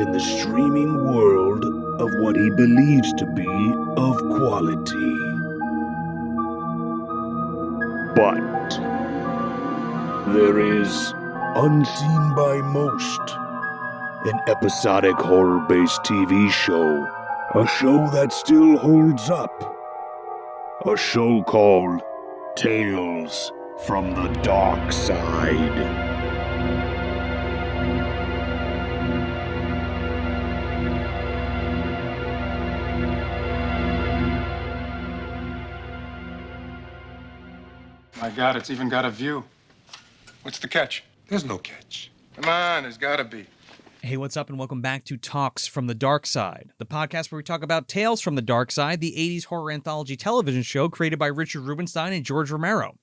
in the streaming world of what he believes to be of quality. But there is, unseen by most, an episodic horror-based TV show. A show that still holds up. A show called Tales from the Darkside. My God, it's even got a view. What's the catch? There's no catch. Come on, there's gotta be. Hey, what's up, and welcome back to Talks from the Darkside, the podcast where we talk about Tales from the Darkside, the 80s horror anthology television show created by Richard Rubenstein and George Romero.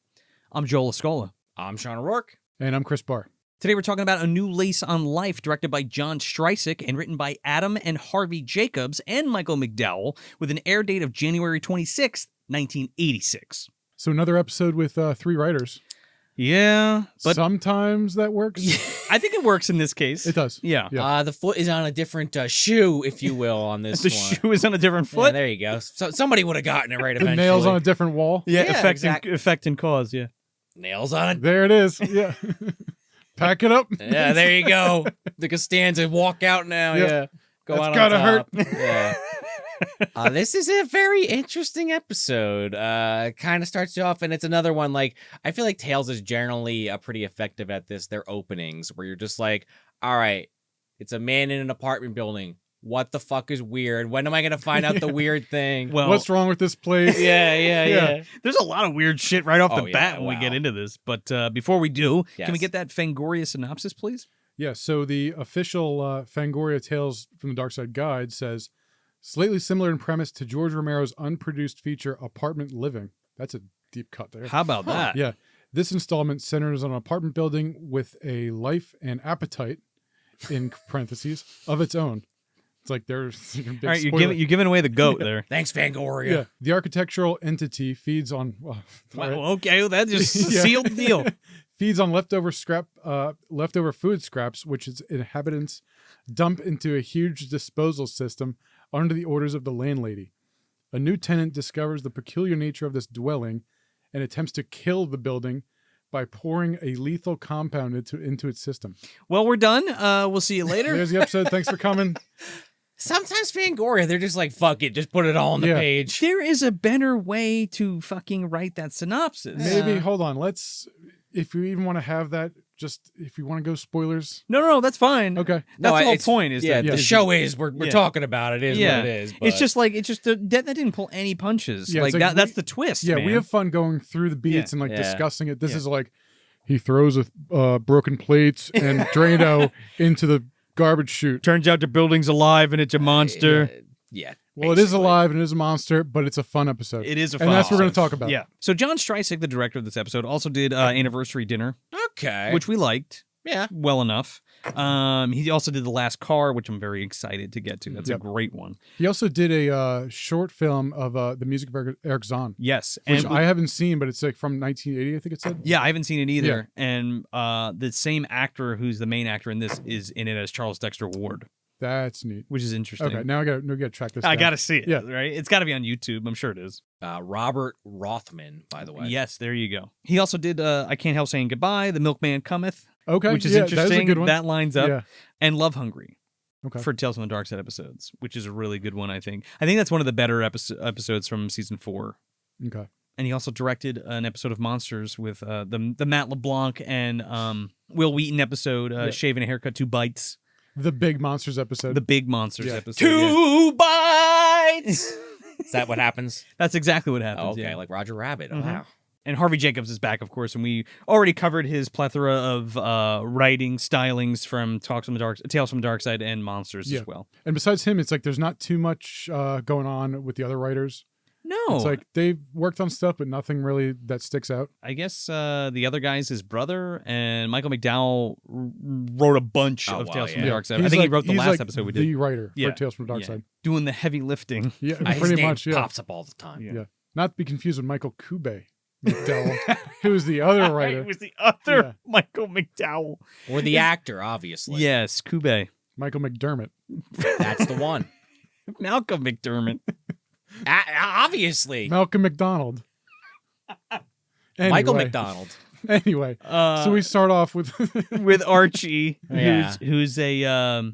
I'm Joel Escola. I'm Sean O'Rourke. And I'm Chris Barr. Today we're talking about a new Lease on Life directed by John Strysik and written by Adam and Harvey Jacobs and Michael McDowell with an air date of January 26th, 1986. So another episode with 3 writers. Yeah, but sometimes that works. I think it works in this case. It does. Yeah. The foot is on a different shoe, if you will, on this the one. shoe is on a different foot. Yeah, there you go. So somebody would have gotten it right The eventually. nails on a different wall. Yeah, exactly. effect and cause, yeah. Nails on it. There it is. Yeah. Pack it up. Yeah, there you go. The Costanza walk out now. Yeah. Go That's out gotta on top. hurt. Yeah. This is a very interesting episode. Kind of starts you off, and it's another one. Like, I feel like Tales is generally pretty effective at this. Their openings, where you're just like, all right, it's a man in an apartment building. What the fuck is weird? When am I gonna find out the weird thing? Well, what's wrong with this place? Yeah. There's a lot of weird shit right off the Oh, bat yeah, when we wow. get into this. But before we do, Yes. can we get that Fangoria synopsis, please? Yeah. So the official Fangoria Tales from the Darkside guide says, slightly similar in premise to George Romero's unproduced feature Apartment Living. That's a deep cut there. How about that? Yeah. This installment centers on an apartment building with a life and appetite, in parentheses, of its own. It's like there's a big All right, spoiler. you're giving away the goat there. Thanks, Fangoria. Yeah. The architectural entity feeds on... Wow, all right. okay, well, that just Yeah. sealed the deal. Feeds on leftover food scraps, which its inhabitants dump into a huge disposal system under the orders of the landlady. A new tenant discovers the peculiar nature of this dwelling and attempts to kill the building by pouring a lethal compound into its system. Well, we're done. We'll see you later. There's the episode. Thanks for coming. Sometimes Fangoria, they're just like, fuck it, just put it all on the Yeah. page. There is a better way to fucking write that synopsis. Maybe, hold on. If you even want to have that, just if you want to go spoilers. No, that's fine. Okay. That's the whole it's- point. Is yeah, that the show is we're Yeah. talking about it is Yeah. what it is. But It's just that didn't pull any punches. Yeah, like it's like that. That's the twist. Yeah, man. we have fun going through the beats and like Yeah. discussing it. This Yeah. is like he throws a broken plates and Drano into the garbage chute. Turns out the building's alive and it's a monster. yeah. Well, it is basically. alive and it is a monster, but it's a fun episode. It is a and fun that's what we're going to episode. talk about. Yeah. So John Strysik, the director of this episode, also did Anniversary Dinner, Okay. which we liked yeah. well enough. He also did The Last Car, which I'm very excited to get to. That's a Yep. great one. He also did a short film of the music of Eric Zahn, Yes. which And I haven't seen, but it's like from 1980, I think it said. yeah, I haven't seen it either. And the same actor who's the main actor in this is in it as Charles Dexter Ward, That's neat. which is interesting. Okay, now I got to track this I down. got to see it. Yeah. Right? It's got to be on YouTube. I'm sure it is. Robert Rothman, by the way. Yes, there you go. He also did I Can't Help Saying Goodbye, The Milkman Cometh, Okay, which is yeah, interesting. That is a good one. That lines up. Yeah. And Love Hungry Okay. for Tales from the Darkside episodes, which is a really good one, I think. I think that's one of the better episodes from season 4. Okay. And he also directed an episode of Monsters with the Matt LeBlanc and Will Wheaton episode, Shaving a Haircut, 2 Bites. The Big Monsters episode. The Big Monsters Yeah. episode. yeah. 2 bites. Is that what happens? That's exactly what happens. Oh, okay, yeah. like Roger Rabbit. Mhm. Wow. And Harvey Jacobs is back, of course, and we already covered his plethora of writing stylings from Tales from the Darkside and Monsters Yeah. as well. And besides him, it's like there's not too much going on with the other writers. No, It's like they've worked on stuff, but nothing really that sticks out. I guess the other guy's his brother, and Michael McDowell wrote a bunch Oh, of wow, Tales from the yeah. Dark Side. I think he wrote the he's last like episode we the did. writer Yeah. for Tales from the Dark Yeah. Side. Doing the heavy lifting. Yeah, His pretty name much. Yeah. pops up all the time. Yeah. Yeah. Not to be confused with Michael Kube McDowell, who was the other writer. It was the other Yeah. Michael McDowell. Or the actor, obviously. Yes, Kube. Michael McDermott. That's the one. Malcolm McDermott. Obviously. Malcolm McDonald. Anyway, Michael McDonald. Anyway, so we start off with with Archie, Yeah. who's a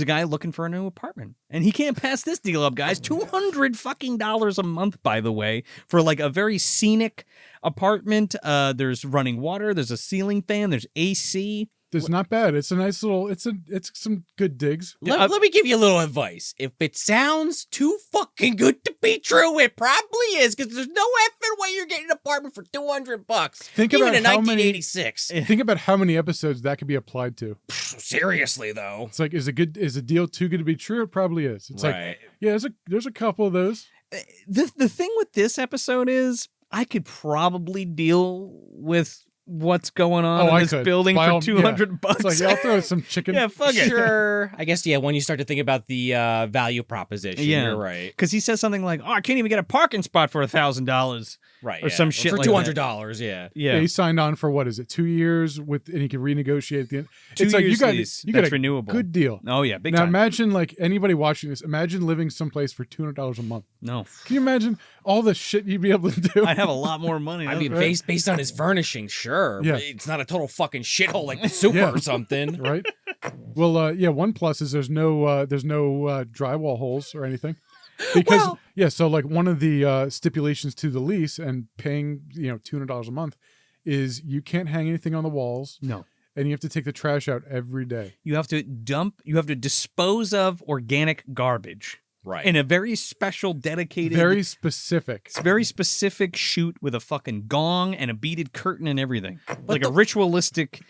guy looking for a new apartment, and he can't pass this deal up, guys. $200 a month, by the way, for like a very scenic apartment. There's running water, there's a ceiling fan, there's AC. It's not bad. It's a nice little. It's some good digs. Let me give you a little advice. If it sounds too fucking good to be true, it probably is, because there's no effing way you're getting an apartment for $200. Think even about in how 1986. Think about how many episodes that could be applied to. Seriously though. It's like, is a deal too good to be true? It probably is. It's Right. like, yeah, there's a couple of those. The thing with this episode is I could probably deal with what's going on in this building for $200. It's like, yeah, I'll throw some chicken. Yeah, fuck it. Sure. I guess, yeah, when you start to think about the value proposition, you're right. Because he says something like, "Oh, I can't even get a parking spot for $1,000." Right. Or some shit for like $200, yeah. Yeah, he signed on for what is it, 2 years and he can renegotiate at the end. 2 It's like years lease. you got That's a renewable. good deal. Oh yeah, big Now time. imagine, like, anybody watching this, imagine living someplace for $200 a month. No, Can you imagine all the shit you'd be able to do? I'd have a lot more money. I mean, Right. based on his furnishing, sure. Yeah. But it's not a total fucking shithole like the super Yeah. or something. Right? Well, yeah, one plus is there's no drywall holes or anything. Because so like one of the stipulations to the lease and paying, $200 a month is you can't hang anything on the walls. No. And you have to take the trash out every day. You have to dispose of organic garbage. Right. In a very special, dedicated, Very specific. it's very specific shoot with a fucking gong and a beaded curtain and everything, like a ritualistic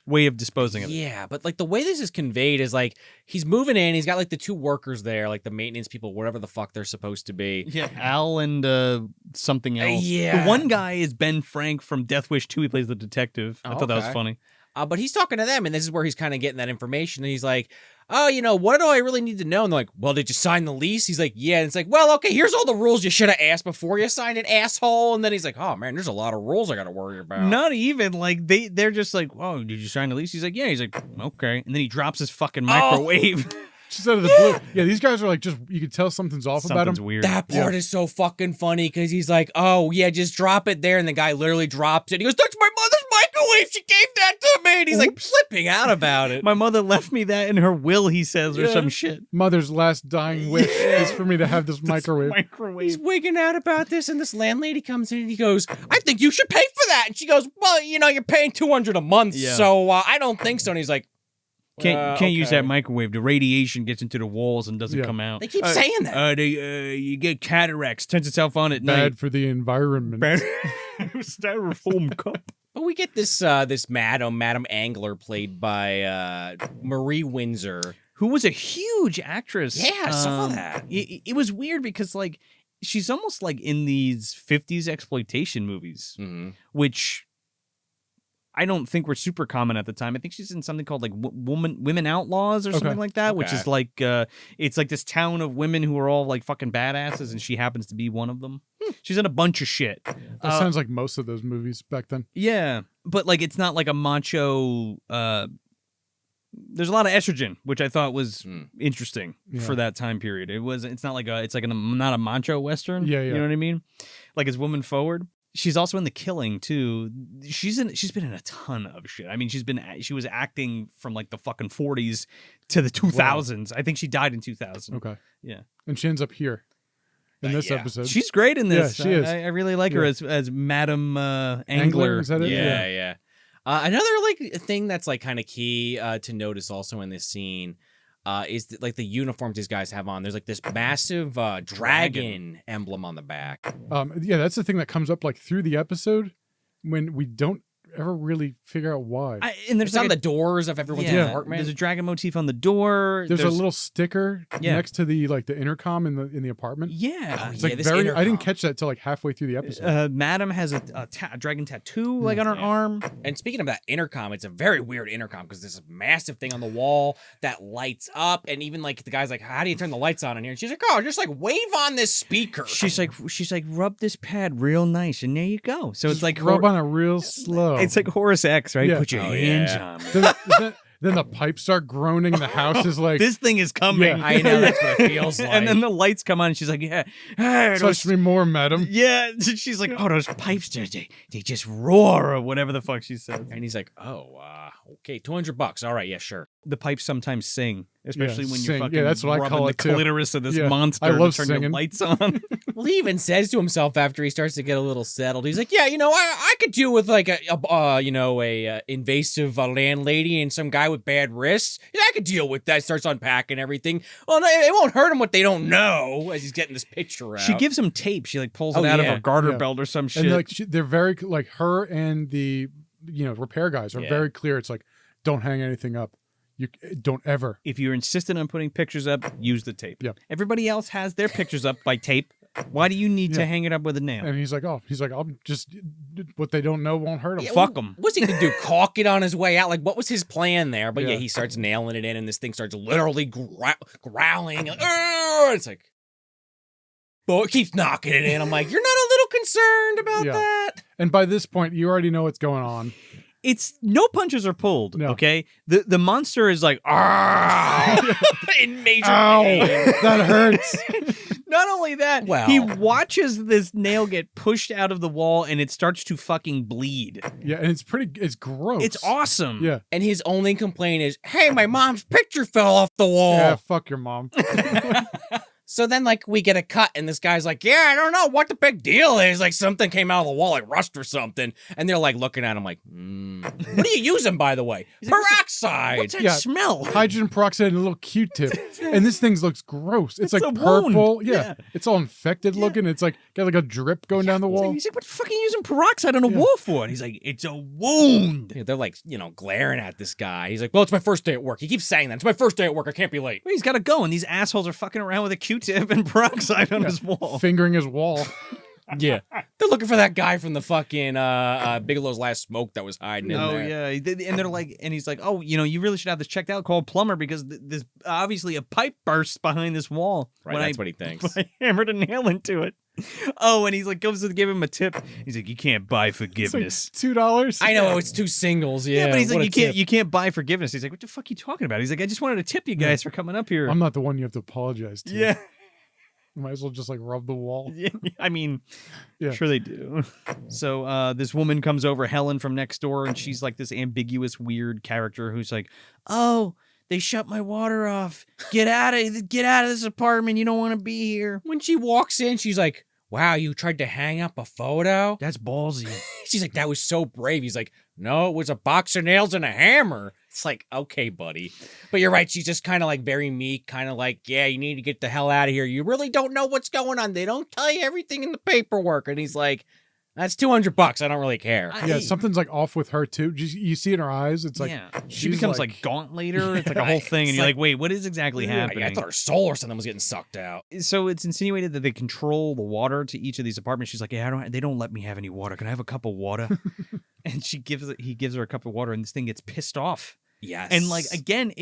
way of disposing of it. Yeah, but like the way this is conveyed is like he's moving in, he's got like the two workers there, like the maintenance people, whatever the fuck they're supposed to be. Yeah, Al and something else. Yeah. The one guy is Ben Frank from Death Wish 2. He plays the detective. I thought that was okay. funny. But he's talking to them, and this is where he's kind of getting that information. And he's like, "Oh, what do I really need to know?" And they're like, "Well, did you sign the lease?" He's like, "Yeah." And it's like, "Well, okay, here's all the rules you should have asked before you signed it, asshole." And then he's like, "Oh man, there's a lot of rules I got to worry about." Not even like they're just like, "Oh, did you sign the lease?" He's like, "Yeah." He's like, "Okay," and then he drops his fucking microwave. Just out of the blue. Yeah, these guys are like, you can tell something's off about Something's them. weird. That part is so fucking funny because he's like, "Oh yeah, just drop it there," and the guy literally drops it. He goes, "That's my mother's microwave. She gave that to me." And he's like flipping out about it. My mother left me that in her will, he says, or Yeah. some shit. Mother's last dying wish is for me to have this microwave. Microwave. He's wigging out about this, and this landlady comes in and he goes, "I think you should pay for that." And she goes, "Well, you're paying $200 a month, Yeah. so I don't think so." And he's like, Can't use that microwave. The radiation gets into the walls and doesn't come out. They keep saying that. You get cataracts. Turns itself on at Bad night. for the environment. Styrofoam cup. But we get this Madam Angler, played by Marie Windsor. Who was a huge actress. Yeah, I saw that. It was weird because like she's almost like in these 50s exploitation movies, which I don't think were super common at the time. I think she's in something called like Women Outlaws or something like that, which is like it's like this town of women who are all like fucking badasses, and she happens to be one of them. She's in a bunch of shit. That sounds like most of those movies back then. Yeah, but like it's not like a macho. There's a lot of estrogen, which I thought was interesting for that time period. It's not like not a macho western. Yeah, yeah. You know what I mean? Like it's woman forward. She's also in The Killing too. She's been in a ton of shit. I mean, she was acting from like the fucking 40s to the 2000s. I think she died in 2000. Okay. Yeah. And she ends up here in this episode. She's great in this. Yeah, she is. I really like her as Madam Angler. Is that it? Yeah. Another like thing that's like kind of key to notice also in this scene is that, like the uniforms these guys have on. There's like this massive dragon emblem on the back. Yeah, that's the thing that comes up like through the episode when we don't ever really figure out why. And there's It's on the doors of everyone's apartment. There's a dragon motif on the door. There's a little sticker Yeah. next to the intercom in the apartment. Yeah. It's Yeah, like this I intercom. didn't catch that till like halfway through the episode. Madam has a dragon tattoo like on her arm. And speaking of that intercom, it's a very weird intercom because there's a massive thing on the wall that lights up, and even like the guy's like, "How do you turn the lights on in here?" And she's like, "Oh, just like wave on this speaker." She's like, rub this pad real nice, and there you go. So it's like rub on it real slow. It's like Horace X, right? Yeah. Put your Oh, hands yeah. on me. Then the pipes start groaning, and the house is like, This thing is coming. Yeah. I know that's what it feels like. And then the lights come on, and she's like, "Yeah, hey, touch me more, madam. yeah." She's like, "Oh, those pipes, they just roar," or whatever the fuck she says. And he's like, "Oh, okay, $200. All right, yeah, sure." The pipes sometimes sing, especially when you're sing. fucking Yeah, that's what I rubbing call the it, too. clitoris of this Yeah, monster I love to turn your singing. lights on. Well, he even says to himself after he starts to get a little settled, he's like, "Yeah, I could deal with like a invasive landlady and some guy with bad wrists. Yeah, I could deal with that." Starts unpacking everything. Well, no, it won't hurt him what they don't know as he's getting this picture out. She gives him tape. She like pulls it Oh, out of yeah. her garter Yeah. belt or some shit. And like they're very like her and the repair guys are Yeah. very clear. It's like, don't hang anything up. You don't ever. If you're insistent on putting pictures up, use the tape. Yeah. Everybody else has their pictures up by tape. Why do you need to Yeah. hang it up with a nail? And he's like, I'll just what they don't know won't hurt them. Yeah, Fuck 'em. What's he gonna do? Caulk it on his way out? Like, what was his plan there? But yeah, Yeah. he starts nailing it in, and this thing starts literally growling. Like, "Arr!" It's like, but it keeps knocking it in. I'm like, you're not a little concerned about Yeah. that? And by this point, you already know what's going on. It's no punches are pulled. No. Okay, the monster is like, "Argh!" In major Ow, pain. that hurts. Not only that, Well. he watches this nail get pushed out of the wall and it starts to fucking bleed. Yeah, and it's gross. It's awesome. Yeah. And his only complaint is, "Hey, my mom's picture fell off the wall." Yeah, fuck your mom. So then, like, we get a cut, and this guy's like, "Yeah, I don't know what the big deal is. Like, something came out of the wall, like rust or something." And they're like looking at him like, "What are you using, by the way?" Peroxide. What's that Yeah. smell? Hydrogen peroxide and a little Q-tip. And this thing looks gross. It's like a purple. wound. Yeah. Yeah. It's all infected looking. It's like got like a drip going down the wall. He's like, "What the fuck are you using peroxide on a Yeah. wall for?" And he's like, "It's a wound." Yeah, they're like, glaring at this guy. He's like, "Well, it's my first day at work." He keeps saying that. "It's my first day at work. I can't be late." Well, he's got to go, and these assholes are fucking around with a Q-tip and peroxide on his wall. Fingering his wall. Yeah. They're looking for that guy from the fucking Bigelow's Last Smoke that was hiding in Oh there. yeah, and they're like, and he's like, "Oh, you really should have this checked out. Call a plumber because there's obviously a pipe burst behind this wall." Right, that's what he thinks. When I hammered a nail into it. Oh, and he's like, goes to give him a tip. He's like, "You can't buy It's like forgiveness." $2. I know, it's two singles, yeah. But he's what like, a you can't buy forgiveness. He's like, "What the fuck are you talking about?" He's like, "I just wanted to tip you guys for coming up here." I'm not the one you have to apologize to. Yeah. You might as well just like rub the wall. Yeah, I mean, Yeah. sure they do. So this woman comes over, Helen from next door, and she's like this ambiguous, weird character who's like, "Oh, they shut my water off. Get out of this apartment. You don't want to be here." When she walks in, she's like, "Wow, you tried to hang up a photo?" That's ballsy. She's like, "That was so brave." He's like, "No, it was a box of nails and a hammer." It's like, okay, buddy. But you're right. She's just kind of like very meek, kind of like, "Yeah, you need to get the hell out of here. You really don't know what's going on. They don't tell you everything in the paperwork." And he's like, "That's $200. I don't really care." Yeah, something's like off with her too. You see in her eyes, it's like yeah, she she's becomes like gaunt later. It's like a whole thing, and It's you're like- like, "Wait, what is exactly happening?" I thought her soul or something was getting sucked out. So it's insinuated that they control the water to each of these apartments. She's like, "Yeah, they don't let me have any water. Can I have a cup of water?" And he gives her a cup of water, and this thing gets pissed off. Yes. And like again,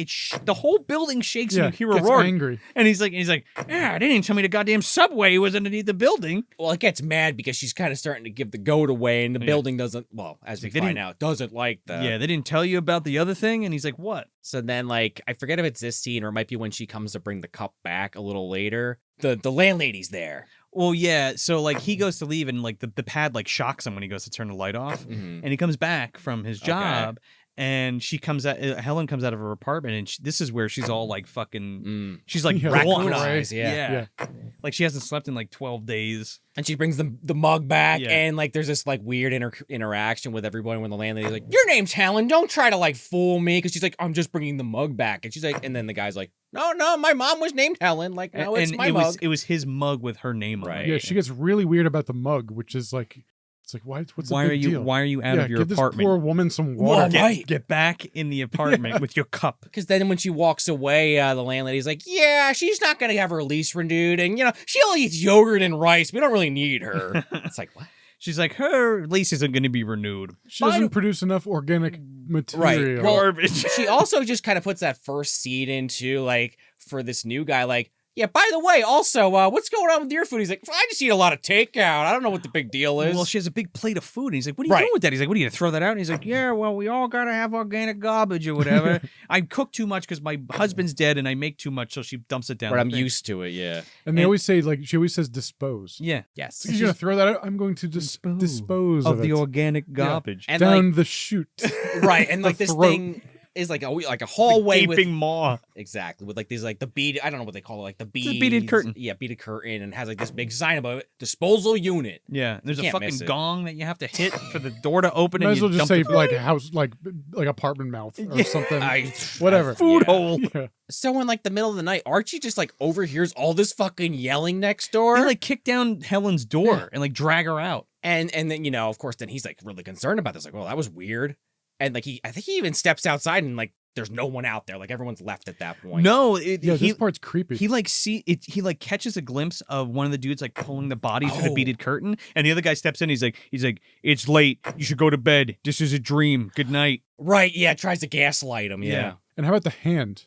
the whole building shakes, yeah, and you hear a gets roar. angry. And he's like, "Yeah, they didn't tell me the goddamn subway was underneath the building." Well, it gets mad because she's kind of starting to give the goat away, and the Yeah. building doesn't, well, as we Like, they find didn't- out, doesn't like that. Yeah, they didn't tell you about the other thing. And he's like, "What?" So then, like, I forget if it's this scene or it might be when she comes to bring the cup back a little later. The landlady's there. Well, yeah. So like he goes to leave, and like the pad like shocks him when he goes to turn the light off, Mhm. and he comes back from his job. And she comes out. Helen comes out of her apartment, and this is where she's all like fucking. She's like Yeah. Raccoon gaunt. eyes, yeah. Like she hasn't slept in like 12 days. And she brings the mug back, Yeah. and like there's this like weird interaction with everyone when the landlady's like, "Your name's Helen. Don't try to like fool me," because she's like, "I'm just bringing the mug back," and she's like, and then the guy's like, "No, my mom was named Helen. Like, no, it's and my it mug." was his mug with her name on Right. it. Yeah, she gets really weird about the mug, which is like, it's like, what's Why the are big you deal? Why are you out yeah, of your give apartment? this poor woman some water. Well, right. Get back in the apartment with your cup. Because then when she walks away, the landlady's like, "Yeah, she's not going to have her lease renewed. And, she only eats yogurt and rice. We don't really need her." It's like, what? She's like, her lease isn't going to be renewed. She doesn't produce enough organic material. Well, Garbage. She also just kind of puts that first seed into, like, for this new guy, like, Yeah, by the way, also, what's going on with your food? He's like, I just eat a lot of takeout. I don't know what the big deal is. Well, she has a big plate of food, and he's like, what are you doing with that? He's like, what are you going to throw that out? And he's like, yeah, well, we all got to have organic garbage or whatever. I cook too much because my husband's dead, and I make too much, so she dumps it down. But I'm used to it, yeah. And they always say, like, she always says dispose. Yeah. Yes. So you're going to throw that out? I'm going to dispose of of the it. organic garbage. And down the chute. Right, and like this throat. thing is like a hallway with gaping maw. Exactly, with like these like the bead, I don't know what they call it, like the beads. It's a beaded curtain. Yeah, beaded curtain, and has like this big sign above it, disposal unit. Yeah, there's a Can't fucking miss it. gong that you have to hit for the door to open. Might and as well you just dump say the like a house, like apartment mouth or something. Whatever. food Yeah. hole. Yeah. So in like the middle of the night, Archie just like overhears all this fucking yelling next door. They like kick down Helen's door and like drag her out. And then, you know, of course, then he's like really concerned about this. Like, well, that was weird. And like I think he even steps outside and like there's no one out there. Like everyone's left at that point. No, This part's creepy. He like he like catches a glimpse of one of the dudes like pulling the body through the beaded curtain, and the other guy steps in. He's like, it's late. You should go to bed. This is a dream. Good night. Right? Yeah. Tries to gaslight him. Yeah. And how about the hand,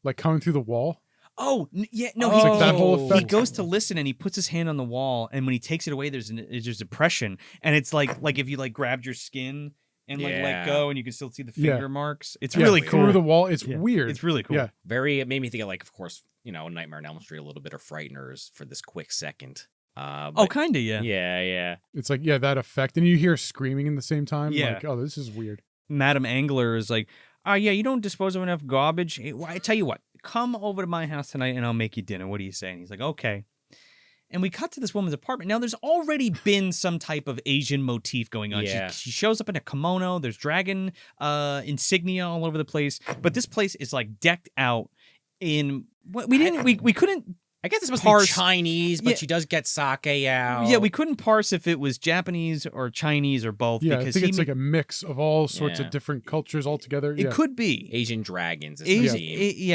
like coming through the wall? Oh yeah, no, It's like that whole he effect. goes to listen and he puts his hand on the wall, and when he takes it away, there's a depression, and it's like if you like grabbed your skin and like let Yeah. go, and you can still see the Yeah. finger marks. It's Yeah, really cool. through the wall. It's Yeah. weird. It's really cool. Yeah. It made me think of like, of course, you know, Nightmare on Elm Street, a little bit of Frighteners for this quick second. Oh, kind of, yeah. Yeah. It's like, yeah, that effect. And you hear screaming in the same time. Yeah. Like, oh, this is weird. Madam Angler is like, yeah, you don't dispose of enough garbage. Well, I tell you what, come over to my house tonight and I'll make you dinner. What do you say? And he's like, okay. And we cut to this woman's apartment. Now, there's already been some type of Asian motif going on. Yeah. She shows up in a kimono. There's dragon insignia all over the place. But this place is like decked out in what we couldn't. I guess it's supposed Parse- to be Chinese, but Yeah. she does get sake out. Yeah, we couldn't parse if it was Japanese or Chinese or both. Yeah, I because think it's like a mix of all sorts Yeah. of different cultures all together. it Yeah. could be. Asian dragons. Is the theme.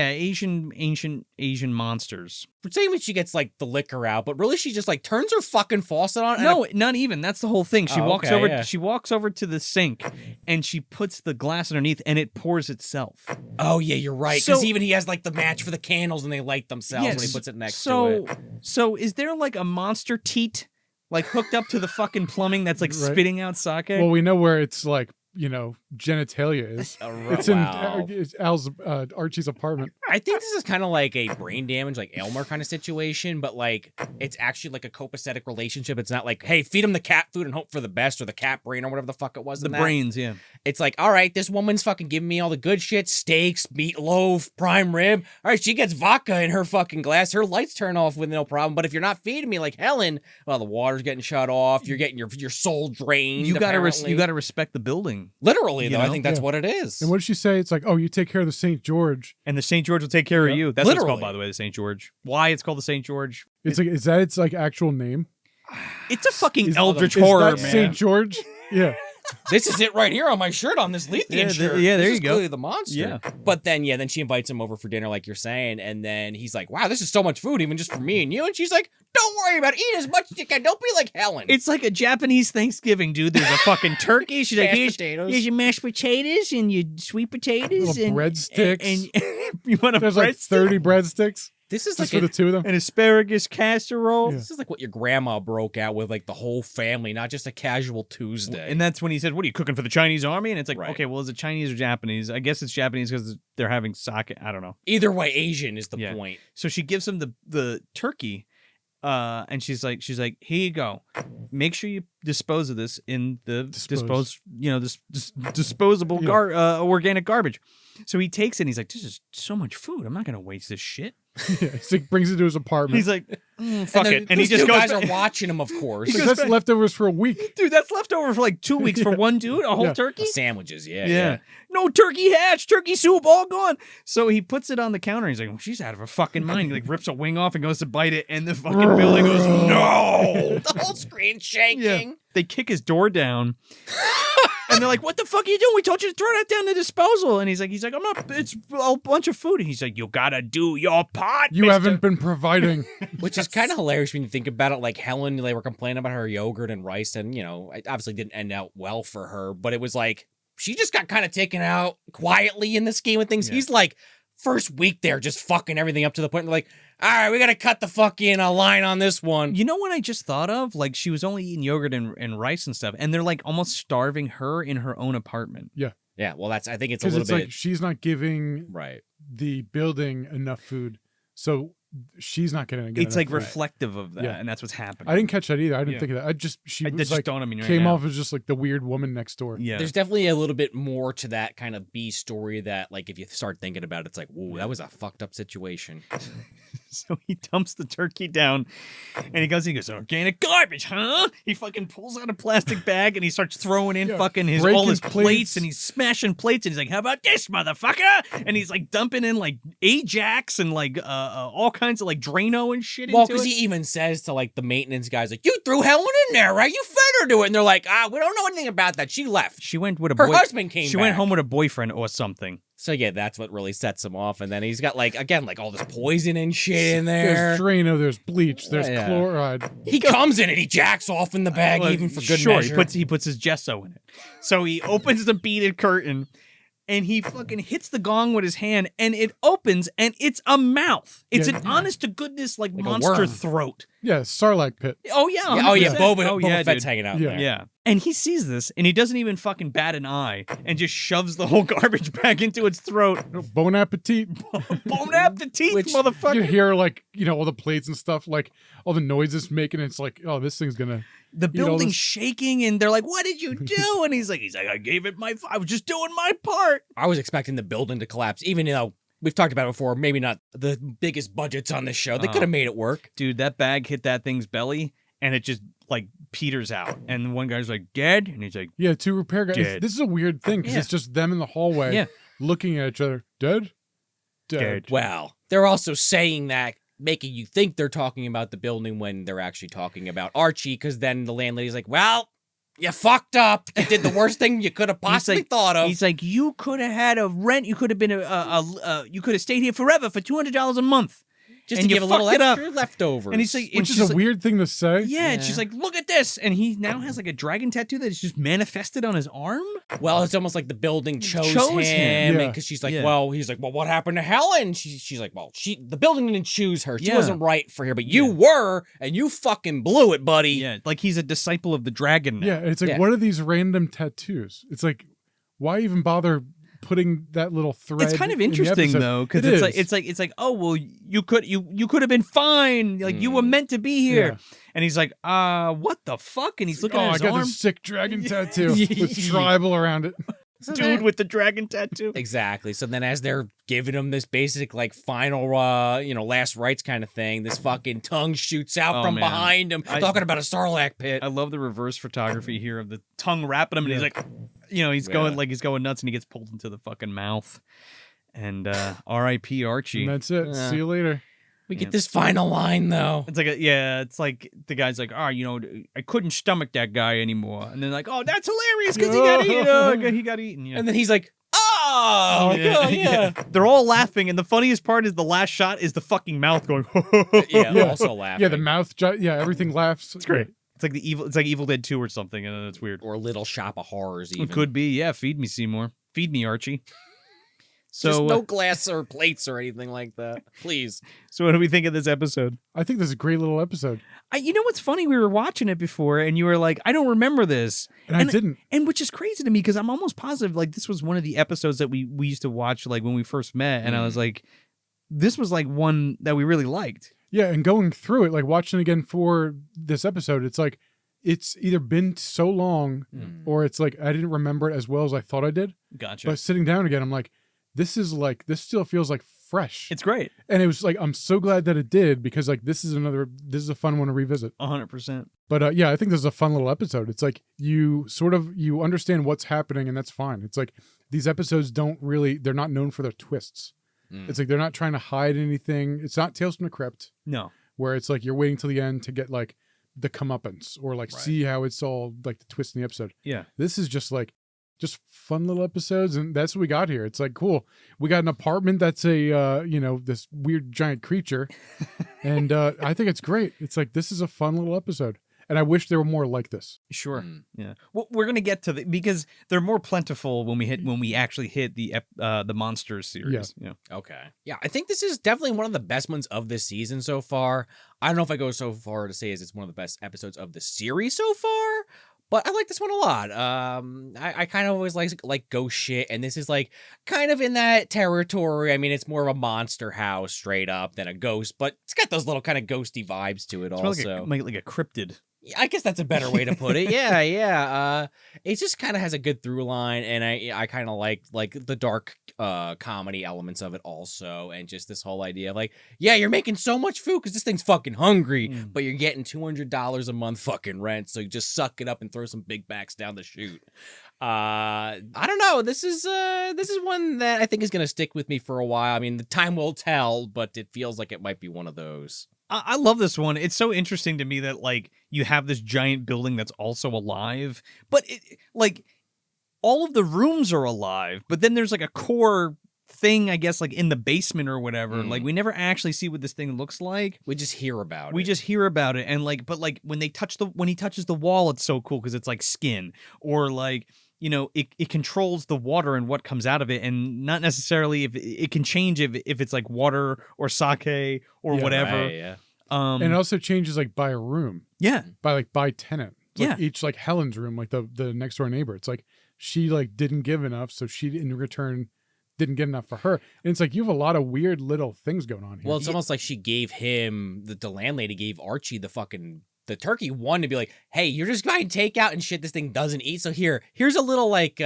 Asian Asian monsters. For saying when she gets like the liquor out, but really she just like turns her fucking faucet on. No, not even. That's the whole thing. She Oh, walks okay, over. yeah. She walks over to the sink, and she puts the glass underneath, and it pours itself. Oh yeah, you're right. Because So- even he has like the match for the candles, and they light themselves when he puts it next to it. So is there like a monster teat, like hooked up to the fucking plumbing that's like Right. spitting out sake? Well, we know where it's like, genitalia is. It's in it's Archie's apartment. I think this is kind of like a brain damage, like Elmer kind of situation, but like it's actually like a copacetic relationship. It's not like, hey, feed him the cat food and hope for the best, or the cat brain, or whatever the fuck it was. the in that. brains, yeah. It's like, all right, this woman's fucking giving me all the good shit: steaks, meatloaf, prime rib. All right, she gets vodka in her fucking glass. Her lights turn off with no problem. But if you're not feeding me like Helen, well, the water's getting shut off. You're getting your soul drained. You gotta apparently. you gotta respect the building, literally you though. I know? think that's Yeah. what it is. And what did she say? It's like, oh, you take care of the St. George. and the St. George will take care of you. That's what it's Literally. called, by the way. The St. George. Why it's called the St. George? It's like, is that its like actual name? It's a fucking Is- eldritch is horror, that man. St. George? Yeah. This is it right here on my shirt on this Leithian Yeah, shirt. yeah, there This you is go. clearly the monster. Yeah. But then she invites him over for dinner, like you're saying, and then he's like, "Wow, this is so much food, even just for me and you." And she's like, "Don't worry about it. Eat as much as you can. Don't be like Helen." It's like a Japanese Thanksgiving, dude. There's a fucking turkey. She's like, Mashed here's potatoes. your mashed potatoes and your sweet potatoes Little and breadsticks. And you want a There's like breadstick 30 breadsticks This is just like for the two of them. and asparagus casserole. Yeah. this is like what your grandma broke out with, like the whole family, not just a casual Tuesday. And that's when he said, "What are you cooking for the Chinese army?" And it's like, Right. okay, well, is it Chinese or Japanese? I guess it's Japanese because they're having sake. I don't know. Either way, Asian is the Yeah. point. So she gives him the turkey, and she's like, here you go. Make sure you dispose of this in the disposable Yeah. organic garbage. So he takes it and he's like, this is so much food. I'm not gonna waste this shit. Yeah, so he brings it to his apartment. He's like, fuck and it, and he these just two goes. guys are watching him, of course. Like, that's leftovers for a week. Dude, that's left over for like 2 weeks for one dude, a whole Yeah. turkey. Sandwiches, yeah. Yeah. No turkey hash, turkey soup, all gone. So he puts it on the counter. He's like, well, she's out of her fucking mind. He like rips a wing off and goes to bite it, and the fucking building goes, no. The whole screen shaking. Yeah. They kick his door down. And they're like, what the fuck are you doing? We told you to throw that down the disposal. And he's like, I'm not, it's a bunch of food. And he's like, you gotta do your part, You mister. haven't been providing. Which is kind of hilarious when you think about it. Like Helen, they were complaining about her yogurt and rice, and it obviously didn't end out well for her. But it was like she just got kind of taken out quietly in the scheme of things. Yeah. He's like first week they're just fucking everything up to the point they're like, all right, we got to cut the fucking line on this one. You know what I just thought of? Like, she was only eating yogurt and rice and stuff, and they're like almost starving her in her own apartment. Yeah. Yeah, well, I think it's a little it's bit. like she's not giving the building enough food, so she's not going to get It's enough like food. reflective of that, and that's what's happening. I didn't catch that either. I didn't think of that. She That was just like, dawned on me right came now. off as just like the weird woman next door. Yeah. There's definitely a little bit more to that kind of B story that, like, if you start thinking about it, it's like, whoa, that was a fucked up situation. So he dumps the turkey down, and he goes, organic garbage, huh? He fucking pulls out a plastic bag, and he starts throwing in fucking all breaking his plates, plates. and he's smashing plates, and he's like, how about this, motherfucker? And he's like dumping in like Ajax and like all kinds of like Drano and shit Well, into because it. he even says to like the maintenance guys, like, you threw Helen in there, right? You fed her to it. And they're like, we don't know anything about that. She left. She went with a Her husband came She back. went home with a boyfriend or something. So yeah, that's what really sets him off. And then he's got like, again, like all this poison and shit in there. There's Drano, there's bleach, there's Yeah. chloride. He comes in and he jacks off in the bag Well, even for good sure, measure. he puts his gesso in it. So he opens the beaded curtain, and he fucking hits the gong with his hand, and it opens, and it's a mouth. It's Yeah. an honest to goodness like Like a monster worm. throat. Yeah, Sarlacc pit. Oh yeah. Yeah, oh yeah, 100%. Boba yeah, Fett's dude. hanging out Yeah. there. Yeah. And he sees this, and he doesn't even fucking bat an eye, and just shoves the whole garbage bag into its throat. Bon appetit. Bon appetit, Which- motherfucker. You hear like, all the plates and stuff, like all the noises making. It's like, oh, this thing's gonna. The eat all building's this- shaking, and they're like, "What did you do?" And he's like, "I gave it I was just doing my part." I was expecting the building to collapse, even though we've talked about it before, maybe not the biggest budgets on this show. They could have made it work. Dude, that bag hit that thing's belly, and it just like peters out. And one guy's like, "Dead," and he's like, Yeah, two repair guys. Dead. This is a weird thing because Yeah. it's just them in the hallway, Yeah. looking at each other. Dead. Dead. Well, they're also saying that, making you think they're talking about the building when they're actually talking about Archie, because then the landlady's like, well, you fucked up. You did the worst thing you could have possibly thought of. He's like, "You could have had a rent. You could have been you could have stayed here forever for $200 a month." Just and to you give a little fucked it up. extra leftovers. And he's like, Which is a weird thing to say. Yeah, and she's like, "Look at this," and he now has like a dragon tattoo that's just manifested on his arm. well, it's almost like the building chose Chose him. him. Yeah. Because she's like, Yeah. well, he's like, well, what happened to Helen? She's like, well, the building didn't choose her. She Yeah. wasn't right for here, but you were, and you fucking blew it, buddy. Yeah, like he's a disciple of the dragon now. Yeah, and it's like, Yeah. what are these random tattoos? It's like, why even bother putting that little thread? It's kind of in the interesting episode? though, because It it's is. like, oh well, you could have been fine, like you were meant to be here, Yeah. and he's like, what the fuck, and he's looking Oh, at I his got arm, this sick dragon tattoo with tribal around it. So dude then- with the dragon tattoo. Exactly. So then as they're giving him this basic like final last rites kind of thing, this fucking tongue shoots out Oh, from man. behind him, talking about a Sarlacc pit. I love the reverse photography here of the tongue wrapping him, and he's like, he's going nuts, and he gets pulled into the fucking mouth. And R.I.P. Archie. And that's it. Yeah. See you later. We get this final line though. It's like it's like the guy's like, I couldn't stomach that guy anymore, and then like, oh, that's hilarious because he got eaten. Yeah. And then he's like, oh, yeah. They're all laughing, and the funniest part is the last shot is the fucking mouth going. Yeah, also laughing. Yeah, the mouth. Everything laughs. It's great. It's like it's like Evil Dead 2 or something, and it's weird. Or Little Shop of Horrors even. It could be, yeah. Feed me, Seymour. Feed me, Archie. So Just no glass or plates or anything like that. Please. So what do we think of this episode? I think this is a great little episode. You know what's funny? We were watching it before, and you were like, I don't remember this. And I didn't. And which is crazy to me, because I'm almost positive, like, this was one of the episodes that we used to watch, like, when we first met, and I was like, this was, like, one that we really liked. Yeah, and going through it, like watching again for this episode, it's like, it's either been so long, or it's like, I didn't remember it as well as I thought I did. Gotcha. But sitting down again, I'm like, this still feels like fresh. It's great. And it was like, I'm so glad that it did, because like, this is a fun one to revisit. 100%. But I think this is a fun little episode. It's like, you understand what's happening, and that's fine. It's like, these episodes they're not known for their twists. It's like, they're not trying to hide anything. It's not Tales from the Crypt. No. Where it's like, you're waiting till the end to get like the comeuppance, or like see how it's all like the twist in the episode. Yeah. This is just fun little episodes, and that's what we got here. It's like, cool. We got an apartment that's a this weird giant creature, and I think it's great. It's like, this is a fun little episode, and I wish there were more like this. Sure. Yeah. Well, we're gonna get to because they're more plentiful when we actually hit the Monsters series. Yeah. Okay. Yeah, I think this is definitely one of the best ones of this season so far. I don't know if I go so far to say as it's one of the best episodes of the series so far, but I like this one a lot. I kind of always like ghost shit, and this is like kind of in that territory. I mean, it's more of a monster house straight up than a ghost, but it's got those little kind of ghosty vibes to it also. Like a cryptid. I guess that's a better way to put it. Yeah. It just kind of has a good through line, and I kind of like the dark comedy elements of it also, and just this whole idea of like, yeah, you're making so much food because this thing's fucking hungry, but you're getting $200 a month fucking rent, so you just suck it up and throw some big backs down the chute. I don't know. This is one that I think is gonna stick with me for a while. I mean, the time will tell, but it feels like it might be one of those. I love this one. It's so interesting to me that like you have this giant building that's also alive, but like all of the rooms are alive, but then there's like a core thing, I guess, like in the basement or whatever. Like we never actually see what this thing looks like. We just hear about it. We just hear about it, and like, but like when he touches the wall, it's so cool because it's like skin, or like, you know, it controls the water and what comes out of it, and not necessarily if it can change if it's like water or sake or whatever. Right, yeah. And it also changes like by a room. Yeah. By tenant. Like Yeah. each like Helen's room, like the next door neighbor. It's like she like didn't give enough, so she in return didn't get enough for her. And it's like you have a lot of weird little things going on here. Well, it's almost like she gave him the landlady gave Archie the turkey one to be like, hey, you're just buying takeout and shit this thing doesn't eat. So here's a little like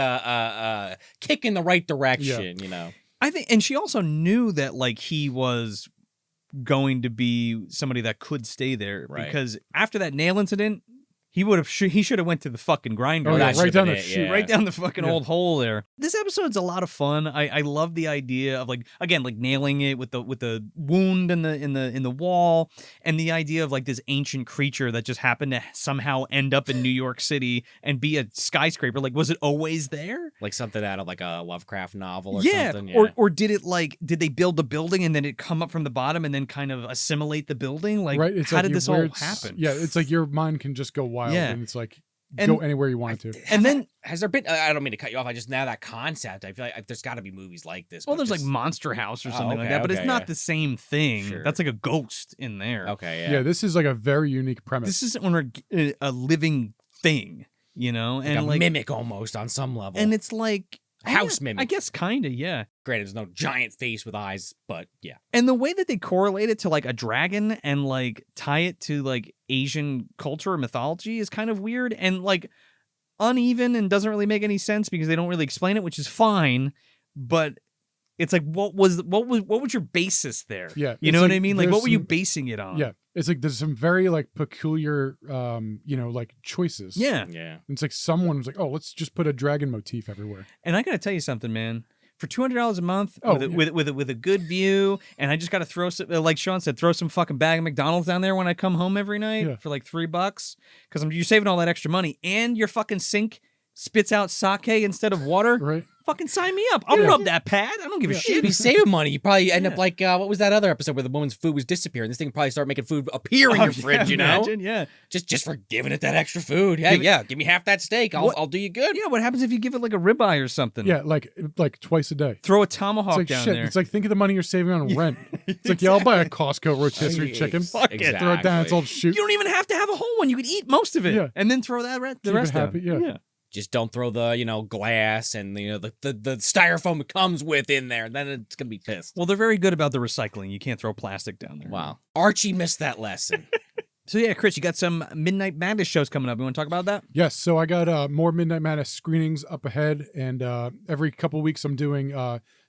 kick in the right direction, you know. I think, and she also knew that like he was going to be somebody that could stay there, Right. because after that nail incident, he should have went to the fucking grinder. Oh, yeah, That right should've down been the it, chute. yeah. Right down the fucking Yeah. old hole there. This episode's a lot of fun. I love the idea of like, again, like nailing it with the wound in the wall, and the idea of like this ancient creature that just happened to somehow end up in New York City and be a skyscraper. Like, was it always there? Like something out of like a Lovecraft novel or Yeah. something. Yeah. Or did they build the building and then it come up from the bottom and then kind of assimilate the building? Like, right? It's how like did you- this all where it's- happen? Yeah, it's like your mind can just go wild, Yeah. and it's like And- go anywhere you want it to. And then, Has there been? I don't mean to cut you off. I just now that concept. I feel like there's got to be movies like this. well, but there's like just- Monster House or Oh, something like okay, that, but it's okay, not yeah. the same thing. Sure. That's like a ghost in there. Okay, Yeah, this is like a very unique premise. This is a living thing, you know, like and a like mimic almost on some level. and it's like House I mimic. guess kind of, yeah. Granted, there's no giant face with eyes, but yeah. And the way that they correlate it to like a dragon and like tie it to like Asian culture or mythology is kind of weird and like uneven and doesn't really make any sense because they don't really explain it, which is fine. But it's like, what was your basis there? Yeah, you it's know what like I mean? Like, there's what were you some- basing it on? Yeah, it's like there's some very like peculiar, like choices. Yeah. Yeah. It's like someone was like, oh, let's just put a dragon motif everywhere. And I gotta tell you something, man. For $200 a month, Oh, with a good view, and I just gotta throw some, like Sean said, throw some fucking bag of McDonald's down there when I come home every night Yeah. for like $3, because you're saving all that extra money, and your fucking sink spits out sake instead of water. Right? Fucking sign me up. I'll Yeah. rub that pad. I don't give a Yeah. You'd shit. be saving money. You probably end Yeah. up like what was that other episode where the woman's food was disappearing? This thing would probably start making food appear in Oh, your fridge. You know, imagine, yeah. just for giving it that extra food. Hey, give me half that steak. I'll do you good. Yeah. What happens if you give it like a ribeye or something? Yeah, like twice a day. Throw a It's tomahawk like down shit. there. It's like think of the money you're saving on rent. It's like yeah, I'll buy a Costco rotisserie chicken. Fuck it. Throw it down. It's all you shoot. don't even have to have a whole one. You could eat most of it, Yeah. and then throw the Keep it rest happy, down. yeah. Just don't throw the glass and the styrofoam it comes with in there. Then it's gonna be pissed. Well, they're very good about the recycling. You can't throw plastic down there. Wow, Archie missed that lesson. So yeah, Chris, you got some Midnight Madness shows coming up. You want to talk about that? Yes, so I got more Midnight Madness screenings up ahead, and every couple weeks I'm doing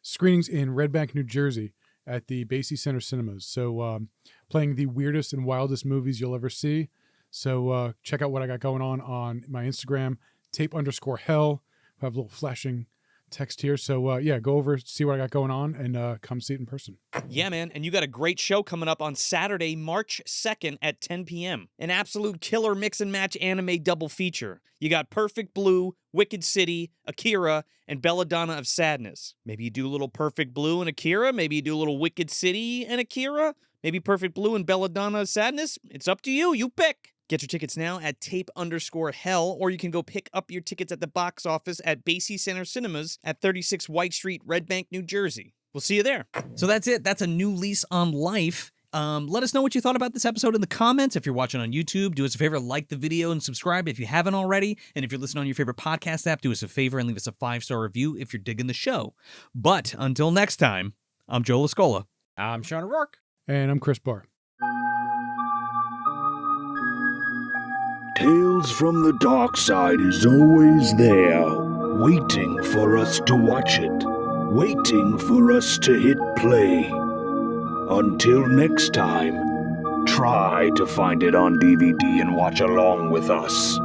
screenings in Red Bank, New Jersey at the Basie Center Cinemas. So playing the weirdest and wildest movies you'll ever see. So check out what I got going on my Instagram, tape_hell. I have a little flashing text here. So yeah, go over, see what I got going on, and come see it in person. Yeah, man. And you got a great show coming up on Saturday, March 2nd at 10 p.m. An absolute killer mix and match anime double feature. You got Perfect Blue, Wicked City, Akira, and Belladonna of Sadness. Maybe you do a little Perfect Blue and Akira. Maybe you do a little Wicked City and Akira. Maybe Perfect Blue and Belladonna of Sadness. It's up to you. You pick. Get your tickets now at tape_hell, or you can go pick up your tickets at the box office at Basie Center Cinemas at 36 White Street, Red Bank, New Jersey. We'll see you there. So that's it. That's a new lease on life. Let us know what you thought about this episode in the comments. If you're watching on YouTube, do us a favor, like the video and subscribe if you haven't already. And if you're listening on your favorite podcast app, do us a favor and leave us a 5-star review if you're digging the show. But until next time, I'm Joe Lascola. I'm Sean O'Rourke. And I'm Chris Barr. Tales from the Darkside is always there, waiting for us to watch it, waiting for us to hit play. Until next time, try to find it on DVD and watch along with us.